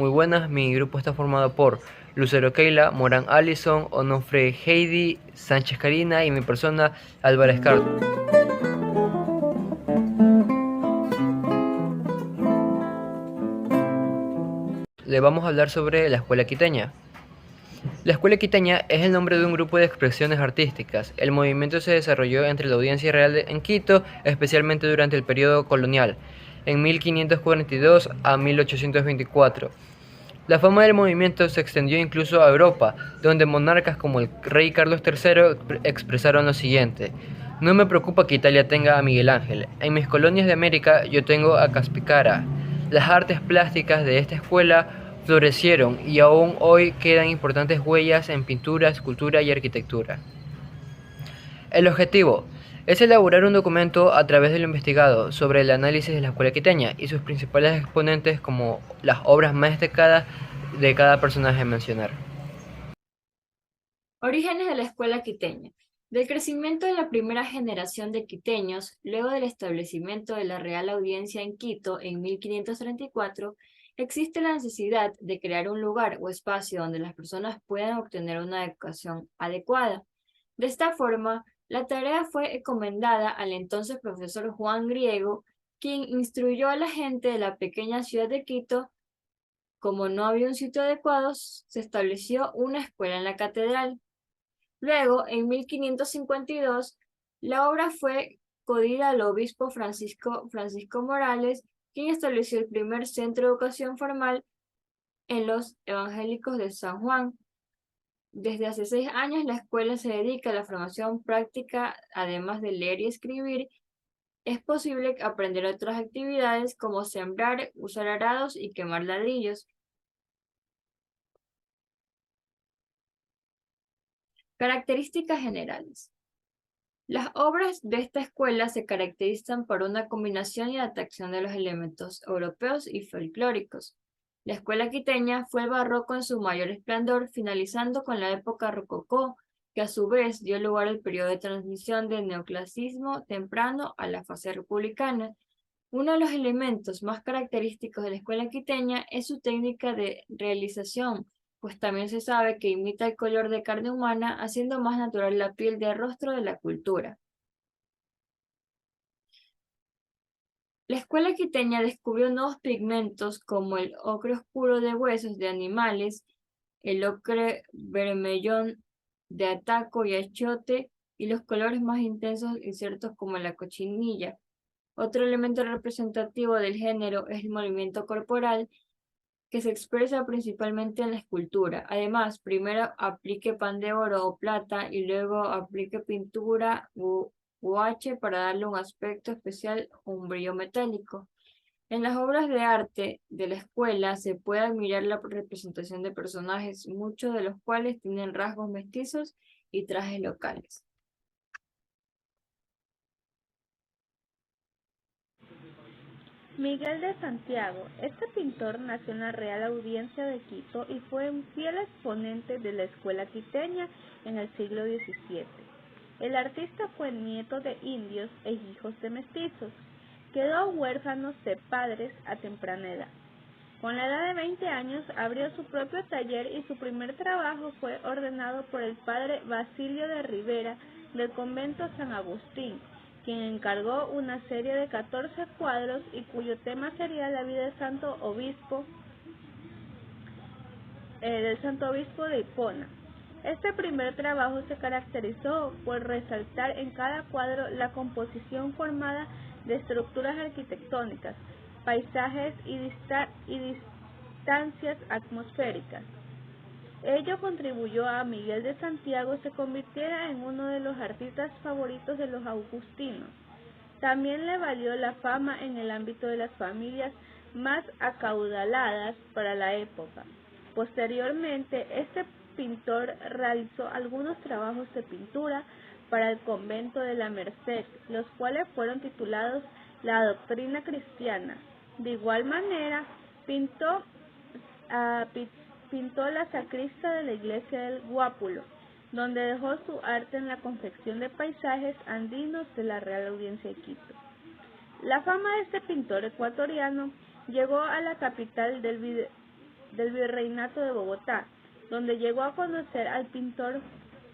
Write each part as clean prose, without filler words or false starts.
Muy buenas, mi grupo está formado por Lucero Keila, Morán Alison, Onofre Heidi, Sánchez Karina y mi persona Álvarez Carlos. Le vamos a hablar sobre la escuela quiteña. La escuela quiteña es el nombre de un grupo de expresiones artísticas. El movimiento se desarrolló entre la audiencia real en Quito, especialmente durante el periodo colonial, en 1542 a 1824. La fama del movimiento se extendió incluso a Europa, donde monarcas como el rey Carlos III expresaron lo siguiente: "No me preocupa que Italia tenga a Miguel Ángel. En mis colonias de América yo tengo a Caspicara". Las artes plásticas de esta escuela florecieron y aún hoy quedan importantes huellas en pintura, escultura y arquitectura. El objetivo es elaborar un documento a través de lo investigado sobre el análisis de la escuela quiteña y sus principales exponentes como las obras más destacadas de cada personaje a mencionar. Orígenes de la escuela quiteña. Del crecimiento de la primera generación de quiteños, luego del establecimiento de la Real Audiencia en Quito en 1534, existe la necesidad de crear un lugar o espacio donde las personas puedan obtener una educación adecuada. De esta forma, la tarea fue encomendada al entonces profesor Juan Griego, quien instruyó a la gente de la pequeña ciudad de Quito. Como no había un sitio adecuado, se estableció una escuela en la catedral. Luego, en 1552, la obra fue cedida al obispo Francisco Morales, quien estableció el primer centro de educación formal en los evangélicos de San Juan. Desde hace 6 años, la escuela se dedica a la formación práctica, además de leer y escribir. Es posible aprender otras actividades como sembrar, usar arados y quemar ladrillos. Características generales. Las obras de esta escuela se caracterizan por una combinación y adaptación de los elementos europeos y folclóricos. La escuela quiteña fue el barroco en su mayor esplendor, finalizando con la época rococó, que a su vez dio lugar al periodo de transición del neoclasicismo temprano a la fase republicana. Uno de los elementos más característicos de la escuela quiteña es su técnica de realización, pues también se sabe que imita el color de carne humana, haciendo más natural la piel de rostro de la cultura. La escuela quiteña descubrió nuevos pigmentos como el ocre oscuro de huesos de animales, el ocre vermellón de ataco y achiote, y los colores más intensos y ciertos como la cochinilla. Otro elemento representativo del género es el movimiento corporal, que se expresa principalmente en la escultura. Además, primero aplique pan de oro o plata y luego aplique pintura u guache para darle un aspecto especial o un brillo metálico. En las obras de arte de la escuela se puede admirar la representación de personajes, muchos de los cuales tienen rasgos mestizos y trajes locales. Miguel de Santiago. Este pintor nació en la Real Audiencia de Quito y fue un fiel exponente de la escuela quiteña en el siglo XVII. El artista fue nieto de indios e hijos de mestizos. Quedó huérfano de padres a temprana edad. Con la edad de 20 años abrió su propio taller y su primer trabajo fue ordenado por el padre Basilio de Rivera del convento San Agustín, quien encargó una serie de 14 cuadros y cuyo tema sería la vida del santo obispo de Hipona. Este primer trabajo se caracterizó por resaltar en cada cuadro la composición formada de estructuras arquitectónicas, paisajes y distancias atmosféricas. Ello contribuyó a Miguel de Santiago se convirtiera en uno de los artistas favoritos de los agustinos. También le valió la fama en el ámbito de las familias más acaudaladas para la época. Posteriormente, este pintor realizó algunos trabajos de pintura para el convento de la Merced, los cuales fueron titulados La doctrina cristiana. De igual manera, pintó la sacristía de la iglesia del Guápulo, donde dejó su arte en la confección de paisajes andinos de la Real Audiencia de Quito. La fama de este pintor ecuatoriano llegó a la capital del del Virreinato de Bogotá, donde llegó a conocer al pintor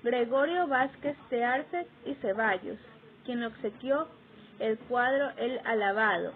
Gregorio Vázquez de Arce y Ceballos, quien le obsequió el cuadro El Alabado,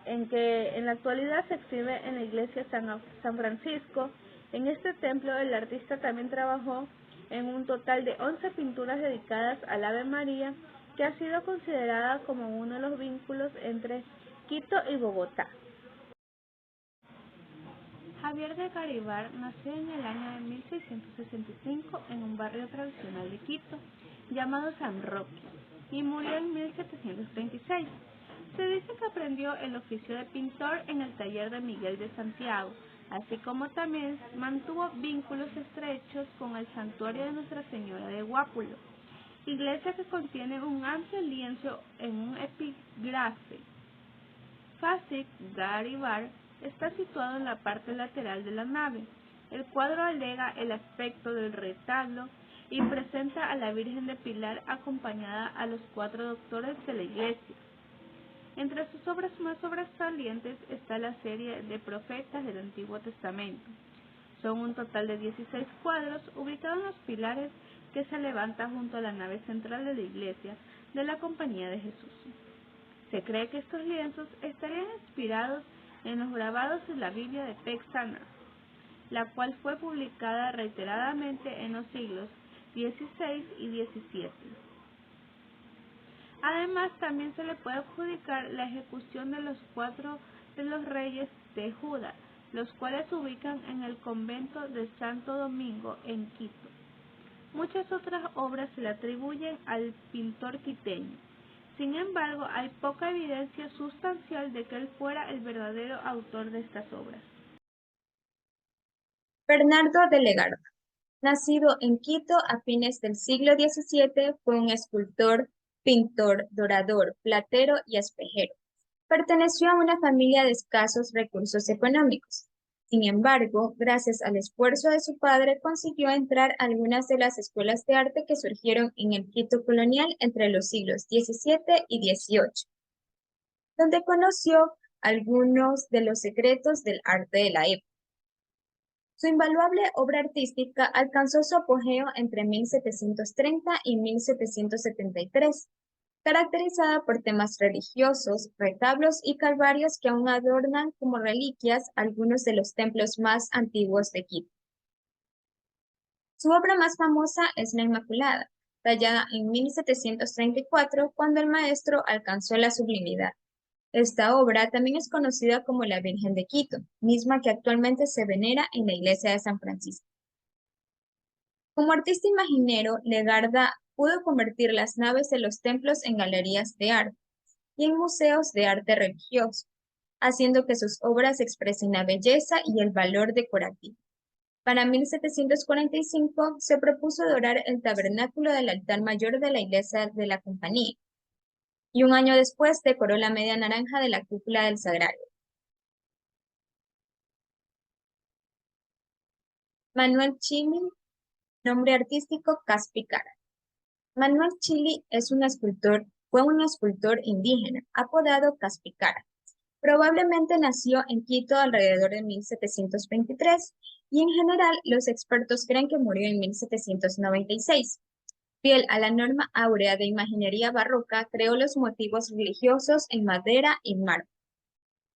en que en la actualidad se exhibe en la iglesia San Francisco. En este templo el artista también trabajó en un total de 11 pinturas dedicadas al Ave María, que ha sido considerada como uno de los vínculos entre Quito y Bogotá. Javier de Garivar nació en el año de 1665 en un barrio tradicional de Quito, llamado San Roque, y murió en 1736. Se dice que aprendió el oficio de pintor en el taller de Miguel de Santiago, así como también mantuvo vínculos estrechos con el santuario de Nuestra Señora de Guápulo, iglesia que contiene un amplio lienzo en un epígrafe. Fasic Garivar está situado en la parte lateral de la nave. El cuadro alega el aspecto del retablo y presenta a la Virgen de Pilar acompañada a los 4 doctores de la iglesia. Entre sus obras más sobresalientes está la serie de profetas del Antiguo Testamento. Son un total de 16 cuadros ubicados en los pilares que se levantan junto a la nave central de la iglesia de la Compañía de Jesús. Se cree que estos lienzos estarían inspirados en los grabados de la Biblia de Pexana, la cual fue publicada reiteradamente en los siglos XVI y XVII. Además, también se le puede adjudicar la ejecución de los 4 de los reyes de Judá, los cuales se ubican en el convento de Santo Domingo en Quito. Muchas otras obras se le atribuyen al pintor quiteño. Sin embargo, hay poca evidencia sustancial de que él fuera el verdadero autor de estas obras. Bernardo de Legarda, nacido en Quito a fines del siglo XVII, fue un escultor, pintor, dorador, platero y espejero. Perteneció a una familia de escasos recursos económicos. Sin embargo, gracias al esfuerzo de su padre, consiguió entrar a algunas de las escuelas de arte que surgieron en el Quito colonial entre los siglos XVII y XVIII, donde conoció algunos de los secretos del arte de la época. Su invaluable obra artística alcanzó su apogeo entre 1730 y 1773, caracterizada por temas religiosos, retablos y calvarios que aún adornan como reliquias algunos de los templos más antiguos de Quito. Su obra más famosa es La Inmaculada, tallada en 1734, cuando el maestro alcanzó la sublimidad. Esta obra también es conocida como la Virgen de Quito, misma que actualmente se venera en la iglesia de San Francisco. Como artista imaginero, Legarda pudo convertir las naves de los templos en galerías de arte y en museos de arte religioso, haciendo que sus obras expresen la belleza y el valor decorativo. Para 1745 se propuso dorar el tabernáculo del altar mayor de la iglesia de la Compañía, y un año después decoró la media naranja de la cúpula del Sagrario. Manuel Chili, nombre artístico Caspicara. Manuel Chili fue un escultor indígena, apodado Caspicara. Probablemente nació en Quito alrededor de 1723 y en general los expertos creen que murió en 1796. Fiel a la norma áurea de imaginería barroca, creó los motivos religiosos en madera y mármol.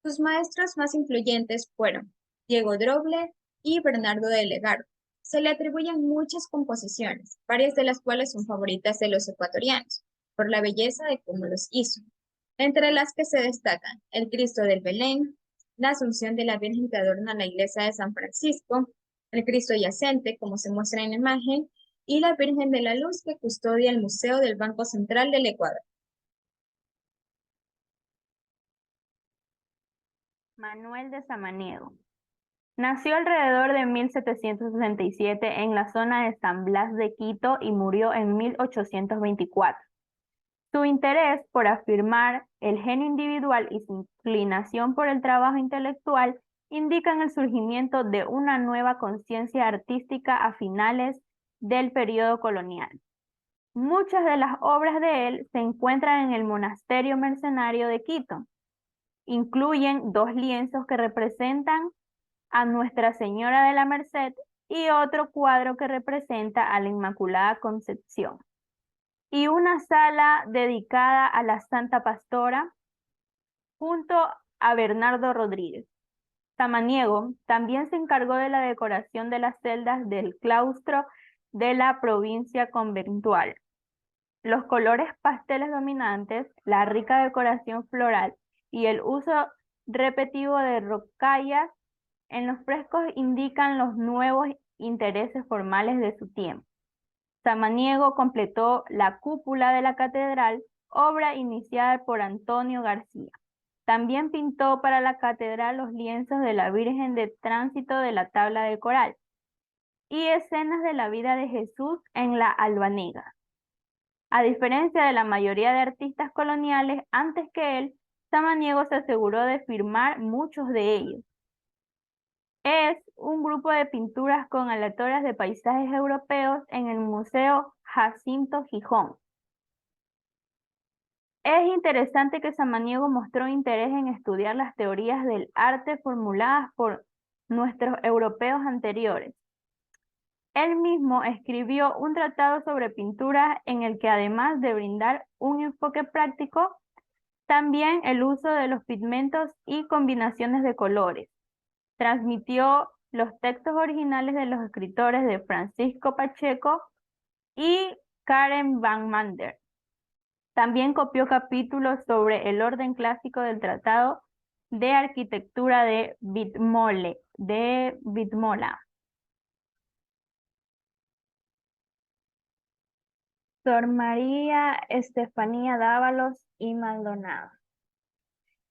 Sus maestros más influyentes fueron Diego Droble y Bernardo de Legarda. Se le atribuyen muchas composiciones, varias de las cuales son favoritas de los ecuatorianos, por la belleza de cómo los hizo, entre las que se destacan el Cristo del Belén, la Asunción de la Virgen que adorna la iglesia de San Francisco, el Cristo yacente, como se muestra en la imagen, y la Virgen de la Luz que custodia el Museo del Banco Central del Ecuador. Manuel de Samaniego. Nació alrededor de 1767 en la zona de San Blas de Quito y murió en 1824. Su interés por afirmar el genio individual y su inclinación por el trabajo intelectual indican el surgimiento de una nueva conciencia artística a finales del periodo colonial. Muchas de las obras de él se encuentran en el Monasterio Mercenario de Quito. Incluyen 2 lienzos que representan a Nuestra Señora de la Merced y otro cuadro que representa a la Inmaculada Concepción, y una sala dedicada a la Santa Pastora junto a Bernardo Rodríguez. Samaniego también se encargó de la decoración de las celdas del claustro de la provincia conventual. Los colores pasteles dominantes, la rica decoración floral y el uso repetido de rocallas en los frescos indican los nuevos intereses formales de su tiempo. Samaniego completó la cúpula de la catedral, obra iniciada por Antonio García. También pintó para la catedral los lienzos de la Virgen de Tránsito de la Tabla de Coral y escenas de la vida de Jesús en la Albanega. A diferencia de la mayoría de artistas coloniales antes que él, Samaniego se aseguró de firmar muchos de ellos. Es un grupo de pinturas con aleatorias de paisajes europeos en el Museo Jacinto Gijón. Es interesante que Samaniego mostró interés en estudiar las teorías del arte formuladas por nuestros europeos anteriores. Él mismo escribió un tratado sobre pintura en el que, además de brindar un enfoque práctico, también el uso de los pigmentos y combinaciones de colores. Transmitió los textos originales de los escritores de Francisco Pacheco y Karen van Mander. También copió capítulos sobre el orden clásico del Tratado de Arquitectura de Witmola. Sor María Estefanía Dávalos y Maldonado.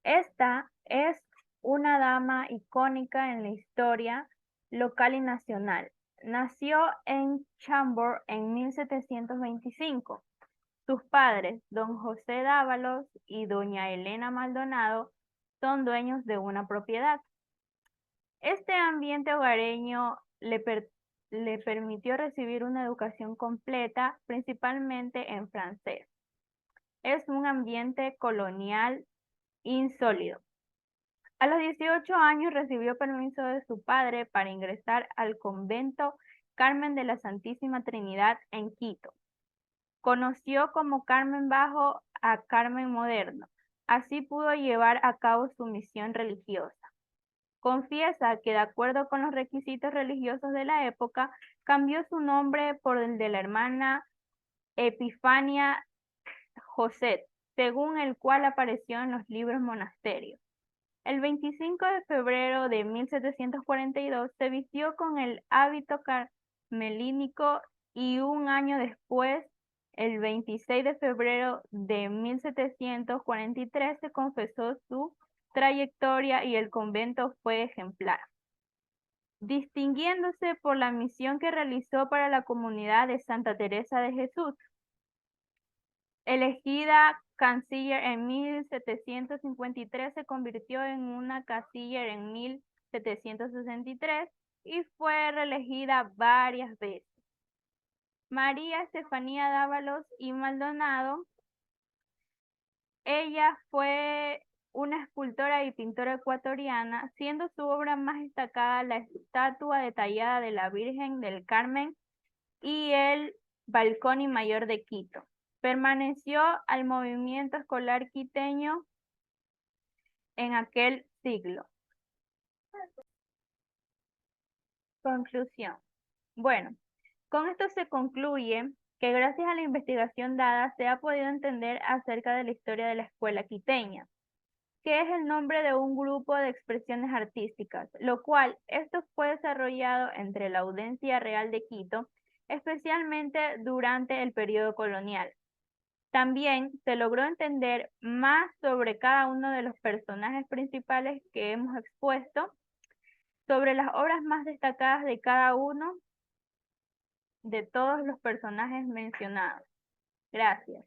Esta es una dama icónica en la historia local y nacional. Nació en Chambord en 1725. Sus padres, don José Dávalos y doña Elena Maldonado, son dueños de una propiedad. Este ambiente hogareño le permitió recibir una educación completa, principalmente en francés. Es un ambiente colonial insólido. A los 18 años recibió permiso de su padre para ingresar al convento Carmen de la Santísima Trinidad en Quito. Conoció como Carmen Bajo a Carmen Moderno. Así pudo llevar a cabo su misión religiosa. Confiesa que, de acuerdo con los requisitos religiosos de la época, cambió su nombre por el de la hermana Epifania Joset, según el cual apareció en los libros monasterios. El 25 de febrero de 1742 se vistió con el hábito carmelínico y un año después, el 26 de febrero de 1743, se confesó su trayectoria y el convento fue ejemplar, distinguiéndose por la misión que realizó para la comunidad de Santa Teresa de Jesús. Elegida canciller en 1753, se convirtió en una canciller en 1763 y fue reelegida varias veces. María Estefanía Dávalos y Maldonado, ella fue una escultora y pintora ecuatoriana, siendo su obra más destacada la estatua detallada de la Virgen del Carmen y el Balcón Mayor de Quito. Permaneció al movimiento escolar quiteño en aquel siglo. Conclusión. Bueno, con esto se concluye que gracias a la investigación dada se ha podido entender acerca de la historia de la escuela quiteña, que es el nombre de un grupo de expresiones artísticas, lo cual esto fue desarrollado entre la Audiencia Real de Quito, especialmente durante el periodo colonial. También se logró entender más sobre cada uno de los personajes principales que hemos expuesto, sobre las obras más destacadas de cada uno de todos los personajes mencionados. Gracias.